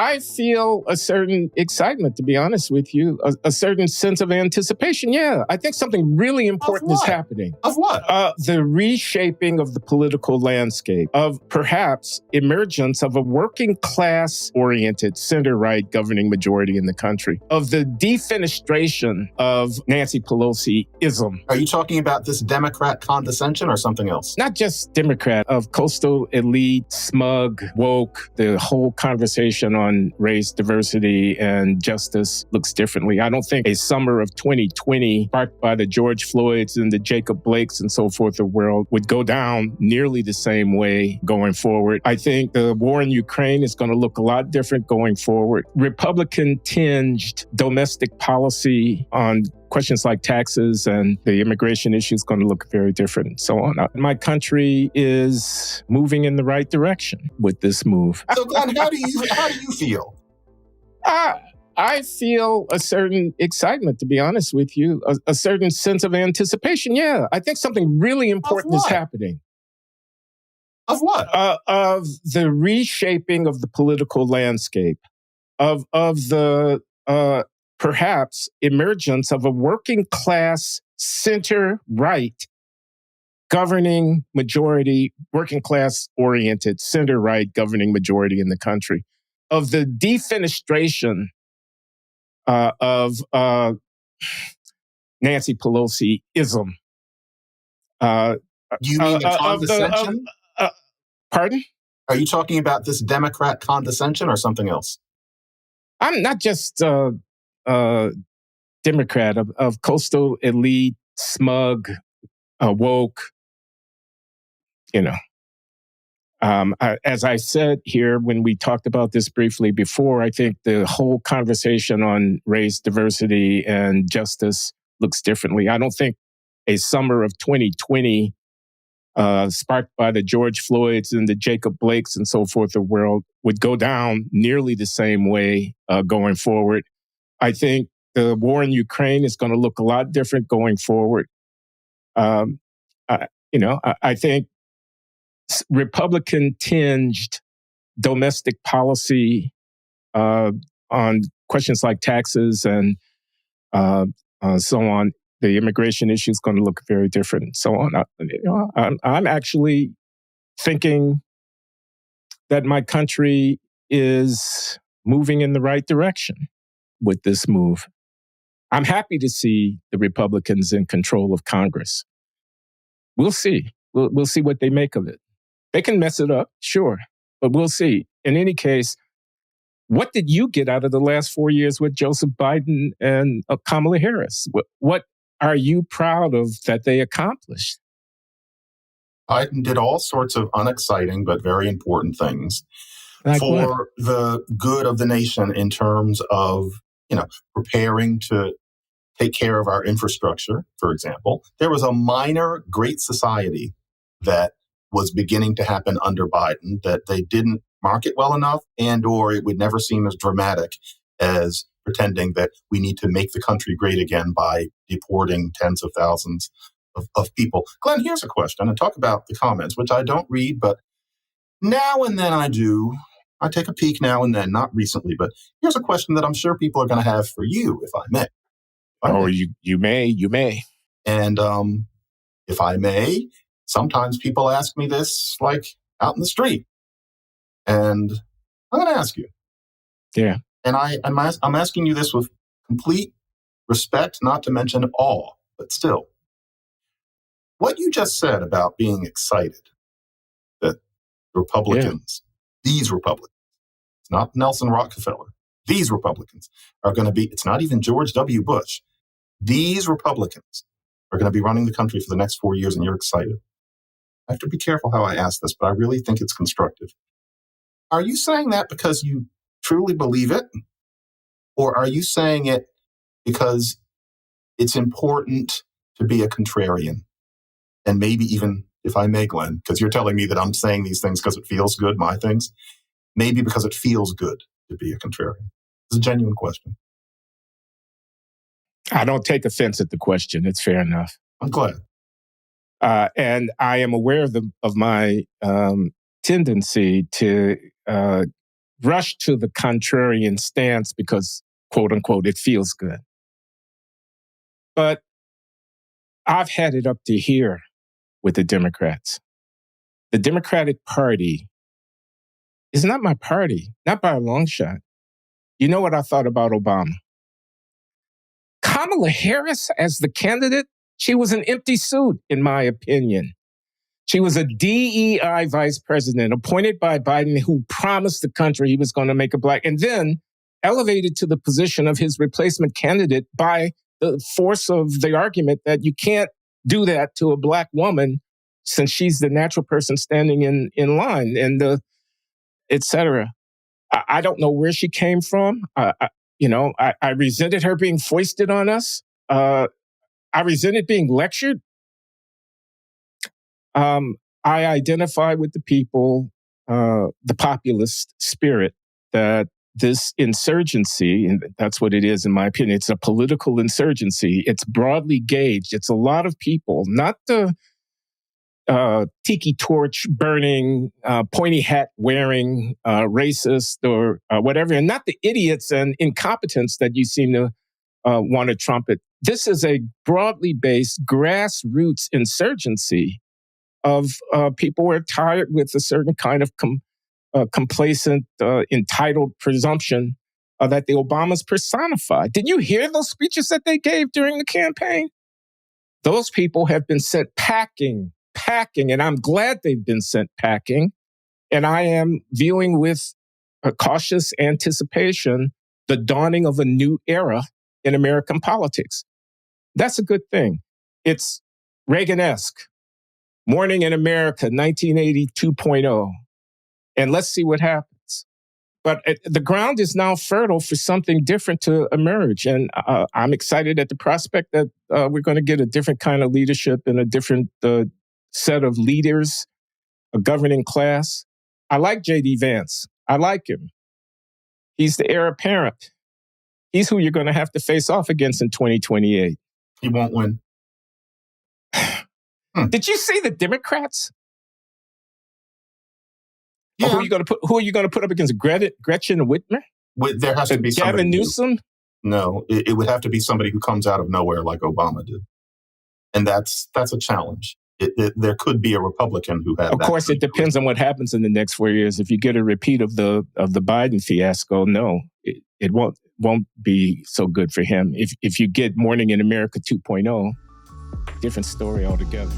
I feel a certain excitement, to be honest with you, a certain sense of anticipation. Yeah, I think something really important is happening. Of what? The reshaping of the political landscape, of perhaps emergence of a working class-oriented center-right governing majority in the country, of the defenestration of Nancy Pelosi-ism. Are you talking about this Democrat condescension or something else? Not just Democrat, of coastal elite, smug, woke, the whole conversation on race, diversity, and justice looks differently. I don't think a summer of 2020 sparked by the George Floyds and the Jacob Blakes and so forth of the world would go down nearly the same way going forward. I think the war in Ukraine is going to look a lot different going forward. Republican-tinged domestic policy on questions like taxes and the immigration issue is going to look very different and so on. My country is moving in the right direction with this move. So Glenn, how do you feel? I feel a certain excitement, to be honest with you, a certain sense of anticipation. Yeah, I think something really important is happening. Of what? Of the reshaping of the political landscape, of the perhaps emergence of a working class center-right governing majority, working class oriented center-right governing majority in the country, of the defenestration of Nancy Pelosi-ism. You mean the condescension? Pardon? Are you talking about this Democrat condescension or something else? I'm not just Democrat, of coastal elite, smug, woke, as I said here when we talked about this briefly before, I think the whole conversation on race, diversity, and justice looks differently. I don't think a summer of 2020 sparked by the George Floyds and the Jacob Blakes and so forth of the world would go down nearly the same way going forward. I think the war in Ukraine is going to look a lot different going forward. I think Republican-tinged domestic policy on questions like taxes and so on, the immigration issue is going to look very different and so on. I'm actually thinking that my country is moving in the right direction with this move. I'm happy to see the Republicans in control of Congress. We'll see. We'll see what they make of it. They can mess it up, sure, but we'll see. In any case, what did you get out of the last 4 years with Joseph Biden and Kamala Harris? What are you proud of that they accomplished? Biden did all sorts of unexciting but very important things like for what? The good of the nation in terms of, preparing to take care of our infrastructure, for example. There was a minor Great Society that was beginning to happen under Biden that they didn't market well enough, and or it would never seem as dramatic as pretending that we need to make the country great again by deporting tens of thousands of people. Glenn, here's a question, and talk about the comments, which I don't read, but now and then I do. I take a peek now and then, not recently, but here's a question that I'm sure people are going to have for you, if I may. You may. And if I may, sometimes people ask me this, like out in the street, and I'm going to ask you. Yeah. And I'm asking you this with complete respect, not to mention awe, but still. What you just said about being excited that Republicans, these Republicans, it's not Nelson Rockefeller, these Republicans are going to be, it's not even George W. Bush, these Republicans are going to be running the country for the next 4 years, and you're excited. I have to be careful how I ask this, but I really think it's constructive. Are you saying that because you truly believe it? Or are you saying it because it's important to be a contrarian? And maybe even, if I may, Glenn, because you're telling me that I'm saying these things because it feels good, my things, maybe because it feels good to be a contrarian. It's a genuine question. I don't take offense at the question. It's fair enough. I'm glad. And I am aware of my tendency to rush to the contrarian stance because, quote unquote, it feels good. But I've had it up to here with the Democrats. The Democratic Party is not my party, not by a long shot. You know what I thought about Obama? Kamala Harris as the candidate, she was an empty suit, in my opinion. She was a DEI vice president appointed by Biden who promised the country he was going to make a black, and then elevated to the position of his replacement candidate by the force of the argument that you can't do that to a black woman since she's the natural person standing in line, and et cetera. I don't know where she came from. I resented her being foisted on us. I resented being lectured. I identify with the people, the populist spirit, that this insurgency, and that's what it is in my opinion, it's a political insurgency. It's broadly gauged. It's a lot of people, not the tiki torch burning, pointy hat wearing racist or whatever, and not the idiots and incompetents that you seem to want to trumpet. This is a broadly based grassroots insurgency of people who are tired with a certain kind of complacent, entitled presumption that the Obamas personified. Did you hear those speeches that they gave during the campaign? Those people have been sent packing, and I'm glad they've been sent packing. And I am viewing with a cautious anticipation the dawning of a new era in American politics. That's a good thing. It's Reagan-esque. Morning in America, 1980 2.0. And let's see what happens. But the ground is now fertile for something different to emerge. And I'm excited at the prospect that we're going to get a different kind of leadership and a different set of leaders, a governing class. I like J.D. Vance. I like him. He's the heir apparent. He's who you're going to have to face off against in 2028. He won't win. Did you see the Democrats? Yeah. Who are you going to put up against Gretchen Whitmer? There has to be Gavin Newsom? No, it would have to be somebody who comes out of nowhere like Obama did. And that's a challenge. There could be a Republican who had. Of course, it depends on what happens in the next 4 years. If you get a repeat of the Biden fiasco, no, it won't be so good for him. If you get Morning in America 2.0, different story altogether.